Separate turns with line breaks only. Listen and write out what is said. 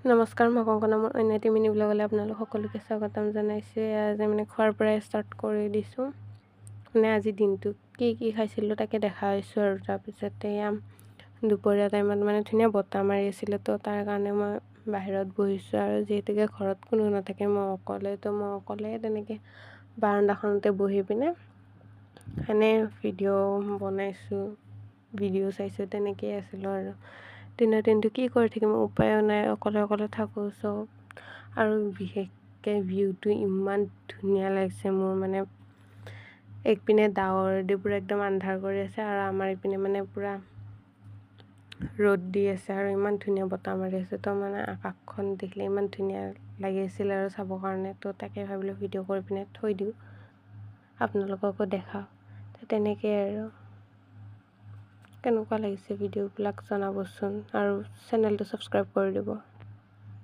নমস্কাৰ, মই কংকনা। মোৰ অন্য এটি মিনি ব্লগলৈ আপোনালোক সকলোকে স্বাগতম জনাইছোঁ। আজি মানে খোৱাৰ পৰাই ষ্টাৰ্ট কৰি দিছোঁ। মানে আজি দিনটো কি খাইছিলোঁ তাকে দেখাইছোঁ আৰু তাৰপিছতে দুপৰীয়া টাইমত মানে ধুনীয়া বতাহ মাৰি আছিলে, তো তাৰ কাৰণে মই বাহিৰত বহিছোঁ। আৰু যিহেতুকে ঘৰত কোনো নাথাকে, মই অকলে তেনেকৈ বাৰান্দাখনতে বহি পিনে এনেই ভিডিঅ' বনাইছোঁ, ভিডিঅ' চাইছোঁ, তেনেকেই আছিলোঁ। আৰু দিনটো কি কৰি থাকিম, উপায়ো নাই, অকলে থাকোঁ চব। আৰু বিশেষকৈ ভিউটো ইমান ধুনীয়া লাগিছে মোৰ, মানে একপিনে ডাৱৰেদি পূৰা একদম আন্ধাৰ কৰি আছে, আৰু আমাৰ ইপিনে মানে পূৰা ৰ'দ দি আছে, আৰু ইমান ধুনীয়া বতাহ মাৰি আছে। তো মানে আকাশখন দেখিলে ইমান ধুনীয়া লাগিছিল আৰু চাবৰ কাৰণে। তো তাকে ভাবিলোঁ ভিডিঅ' কৰি পিনে থৈ দিওঁ, আপোনালোককো দেখাওঁ। তো তেনেকৈ আৰু কেনেকুৱা লাগিছে ভিডিঅ'বিলাক জনাবচোন, আৰু চেনেলটো ছাবস্ক্ৰাইব কৰি দিব।